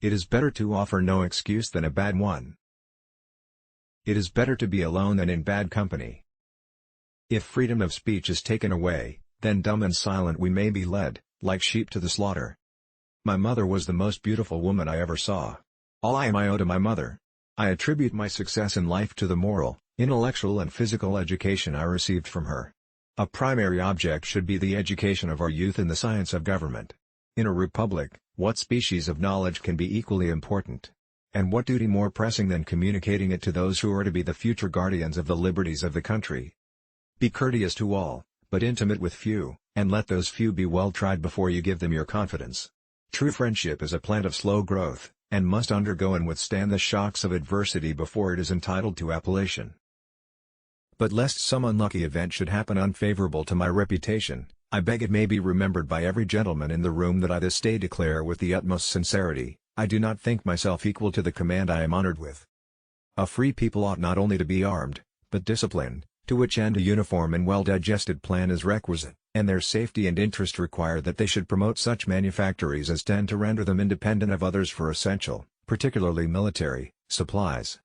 It is better to offer no excuse than a bad one. It is better to be alone than in bad company. If freedom of speech is taken away, then dumb and silent we may be led, like sheep to the slaughter. My mother was the most beautiful woman I ever saw. All I am I owe to my mother. I attribute my success in life to the moral, intellectual and physical education I received from her. A primary object should be the education of our youth in the science of government. In a republic, what species of knowledge can be equally important? And what duty more pressing than communicating it to those who are to be the future guardians of the liberties of the country? Be courteous to all, but intimate with few, and let those few be well tried before you give them your confidence. True friendship is a plant of slow growth, and must undergo and withstand the shocks of adversity before it is entitled to appellation. But lest some unlucky event should happen unfavorable to my reputation, I beg it may be remembered by every gentleman in the room that I this day declare with the utmost sincerity, I do not think myself equal to the command I am honored with. A free people ought not only to be armed, but disciplined, to which end a uniform and well-digested plan is requisite, and their safety and interest require that they should promote such manufactories as tend to render them independent of others for essential, particularly military, supplies.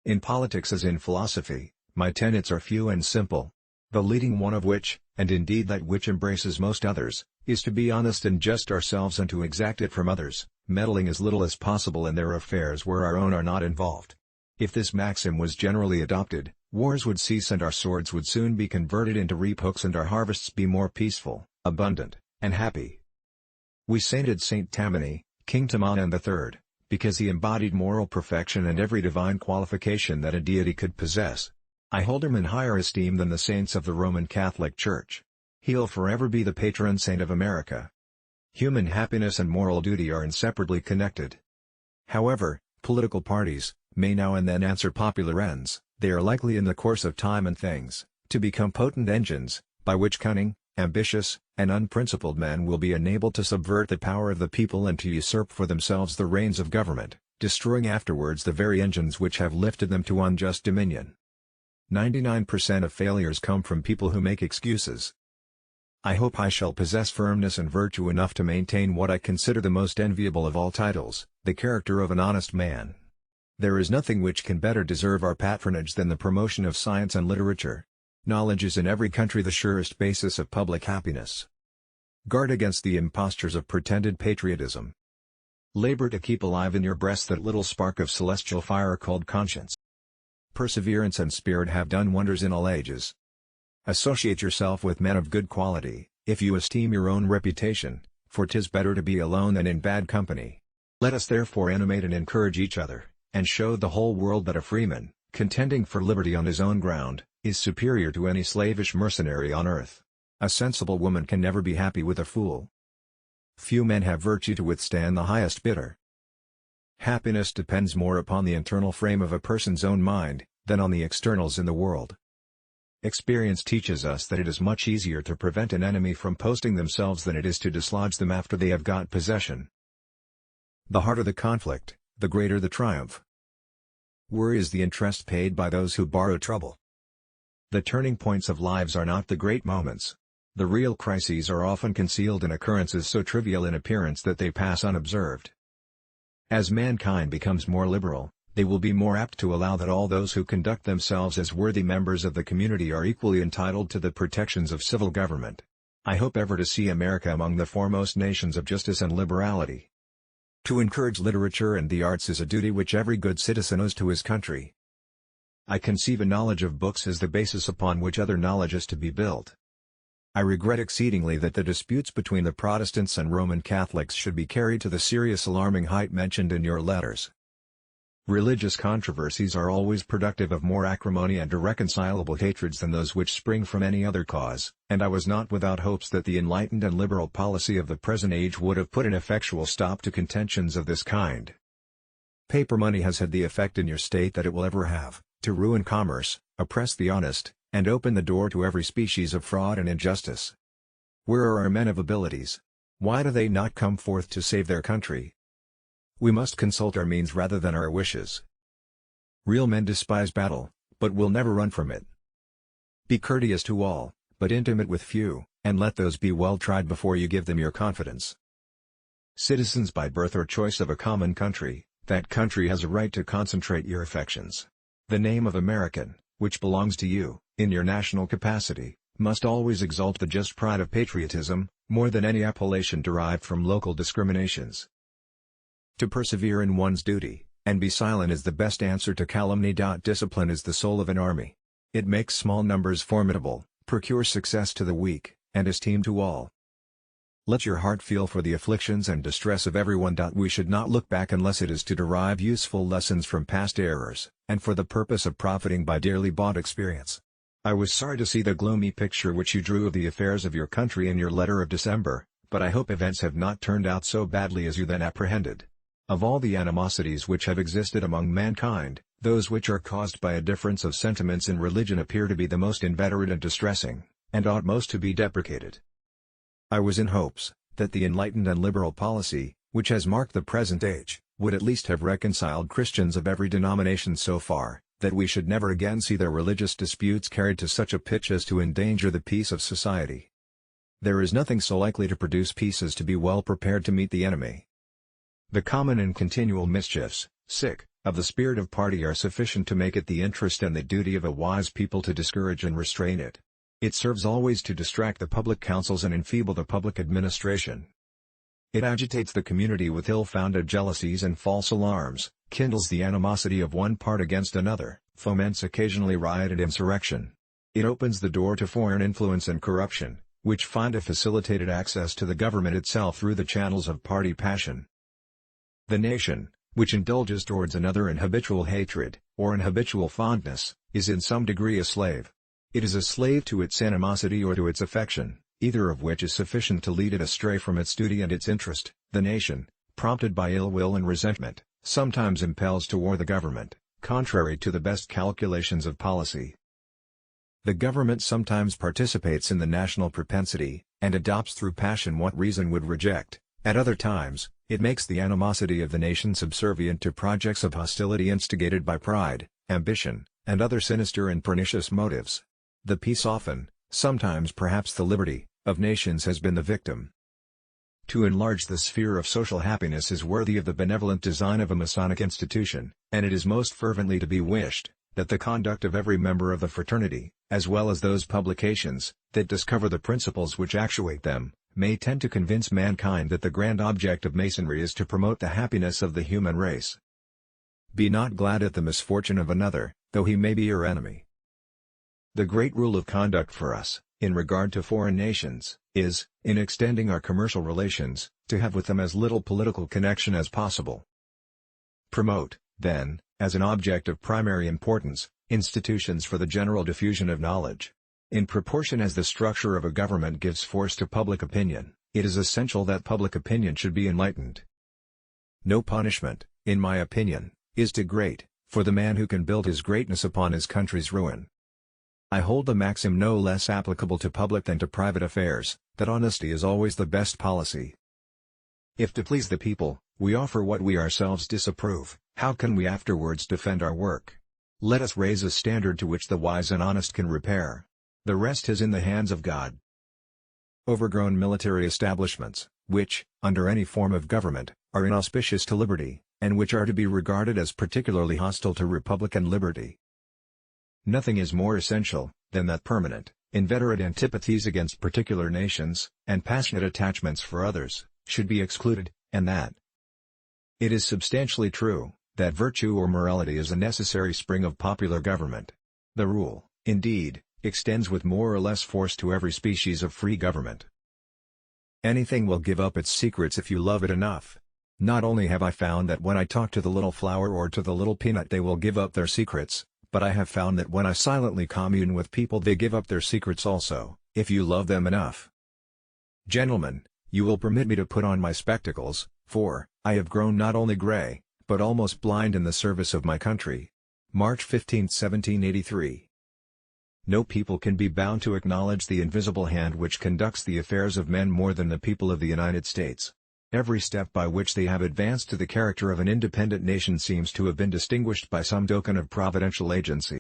In politics as in philosophy, my tenets are few and simple. The leading one of which, and indeed that which embraces most others, is to be honest and just ourselves and to exact it from others, meddling as little as possible in their affairs where our own are not involved. If this maxim was generally adopted, wars would cease and our swords would soon be converted into reap hooks and our harvests be more peaceful, abundant, and happy. We sainted Saint Tammany, King Tamanan III, because he embodied moral perfection and every divine qualification that a deity could possess. I hold him in higher esteem than the saints of the Roman Catholic Church. He'll forever be the patron saint of America. Human happiness and moral duty are inseparably connected. However, political parties may now and then answer popular ends. They are likely in the course of time and things, to become potent engines, by which cunning, ambitious, and unprincipled men will be enabled to subvert the power of the people and to usurp for themselves the reins of government, destroying afterwards the very engines which have lifted them to unjust dominion. 99% of failures come from people who make excuses. I hope I shall possess firmness and virtue enough to maintain what I consider the most enviable of all titles, the character of an honest man. There is nothing which can better deserve our patronage than the promotion of science and literature. Knowledge is in every country the surest basis of public happiness. Guard against the impostures of pretended patriotism. Labor to keep alive in your breast that little spark of celestial fire called conscience. Perseverance and spirit have done wonders in all ages. Associate yourself with men of good quality, if you esteem your own reputation, for 'tis better to be alone than in bad company. Let us therefore animate and encourage each other, and show the whole world that a freeman, contending for liberty on his own ground, is superior to any slavish mercenary on earth. A sensible woman can never be happy with a fool. Few men have virtue to withstand the highest bidder. Happiness depends more upon the internal frame of a person's own mind, than on the externals in the world. Experience teaches us that it is much easier to prevent an enemy from posting themselves than it is to dislodge them after they have got possession. The harder the conflict, the greater the triumph. Worry is the interest paid by those who borrow trouble. The turning points of lives are not the great moments. The real crises are often concealed in occurrences so trivial in appearance that they pass unobserved. As mankind becomes more liberal, they will be more apt to allow that all those who conduct themselves as worthy members of the community are equally entitled to the protections of civil government. I hope ever to see America among the foremost nations of justice and liberality. To encourage literature and the arts is a duty which every good citizen owes to his country. I conceive a knowledge of books as the basis upon which other knowledge is to be built. I regret exceedingly that the disputes between the Protestants and Roman Catholics should be carried to the serious alarming height mentioned in your letters. Religious controversies are always productive of more acrimony and irreconcilable hatreds than those which spring from any other cause, and I was not without hopes that the enlightened and liberal policy of the present age would have put an effectual stop to contentions of this kind. Paper money has had the effect in your state that it will ever have, to ruin commerce, oppress the honest, and open the door to every species of fraud and injustice. Where are our men of abilities? Why do they not come forth to save their country? We must consult our means rather than our wishes. Real men despise battle, but will never run from it. Be courteous to all, but intimate with few, and let those be well tried before you give them your confidence. citizens by birth or choice of a common country, that country has a right to concentrate your affections. The name of American, which belongs to you, in your national capacity, must always exalt the just pride of patriotism, more than any appellation derived from local discriminations. To persevere in one's duty, and be silent is the best answer to calumny. Discipline is the soul of an army. It makes small numbers formidable, procures success to the weak, and esteem to all. Let your heart feel for the afflictions and distress of everyone. We should not look back unless it is to derive useful lessons from past errors, and for the purpose of profiting by dearly bought experience. I was sorry to see the gloomy picture which you drew of the affairs of your country in your letter of December, but I hope events have not turned out so badly as you then apprehended. Of all the animosities which have existed among mankind, those which are caused by a difference of sentiments in religion appear to be the most inveterate and distressing, and ought most to be deprecated. I was in hopes, that the enlightened and liberal policy, which has marked the present age, would at least have reconciled Christians of every denomination so far, that we should never again see their religious disputes carried to such a pitch as to endanger the peace of society. There is nothing so likely to produce peace as to be well prepared to meet the enemy. The common and continual mischiefs, of the spirit of party are sufficient to make it the interest and the duty of a wise people to discourage and restrain it. It serves always to distract the public councils and enfeeble the public administration. It agitates the community with ill-founded jealousies and false alarms, kindles the animosity of one part against another, foments occasionally riot and insurrection. It opens the door to foreign influence and corruption, which find a facilitated access to the government itself through the channels of party passion. The nation, which indulges towards another in habitual hatred, or in habitual fondness, is in some degree a slave. It is a slave to its animosity or to its affection, either of which is sufficient to lead it astray from its duty and its interest. The nation, prompted by ill will and resentment, sometimes impels to war the government, contrary to the best calculations of policy. The government sometimes participates in the national propensity, and adopts through passion what reason would reject. At other times, it makes the animosity of the nation subservient to projects of hostility instigated by pride, ambition, and other sinister and pernicious motives. The peace often, sometimes perhaps the liberty, of nations has been the victim. To enlarge the sphere of social happiness is worthy of the benevolent design of a Masonic institution, and it is most fervently to be wished, that the conduct of every member of the fraternity, as well as those publications, that discover the principles which actuate them, may tend to convince mankind that the grand object of Masonry is to promote the happiness of the human race. Be not glad at the misfortune of another, though he may be your enemy. The great rule of conduct for us, in regard to foreign nations, is, in extending our commercial relations, to have with them as little political connection as possible. Promote, then, as an object of primary importance, institutions for the general diffusion of knowledge. In proportion as the structure of a government gives force to public opinion, it is essential that public opinion should be enlightened. No punishment, in my opinion, is too great, for the man who can build his greatness upon his country's ruin. I hold the maxim no less applicable to public than to private affairs, that honesty is always the best policy. If to please the people, we offer what we ourselves disapprove, how can we afterwards defend our work? Let us raise a standard to which the wise and honest can repair. The rest is in the hands of God. Overgrown military establishments, which, under any form of government, are inauspicious to liberty, and which are to be regarded as particularly hostile to republican liberty. Nothing is more essential, than that permanent, inveterate antipathies against particular nations, and passionate attachments for others, should be excluded, and that it is substantially true, that virtue or morality is a necessary spring of popular government. The rule, indeed, extends with more or less force to every species of free government. Anything will give up its secrets if you love it enough. Not only have I found that when I talk to the little flower or to the little peanut they will give up their secrets, but I have found that when I silently commune with people they give up their secrets also, if you love them enough. Gentlemen, you will permit me to put on my spectacles, for I have grown not only gray, but almost blind in the service of my country. March 15, 1783. No people can be bound to acknowledge the invisible hand which conducts the affairs of men more than the people of the United States. Every step by which they have advanced to the character of an independent nation seems to have been distinguished by some token of providential agency.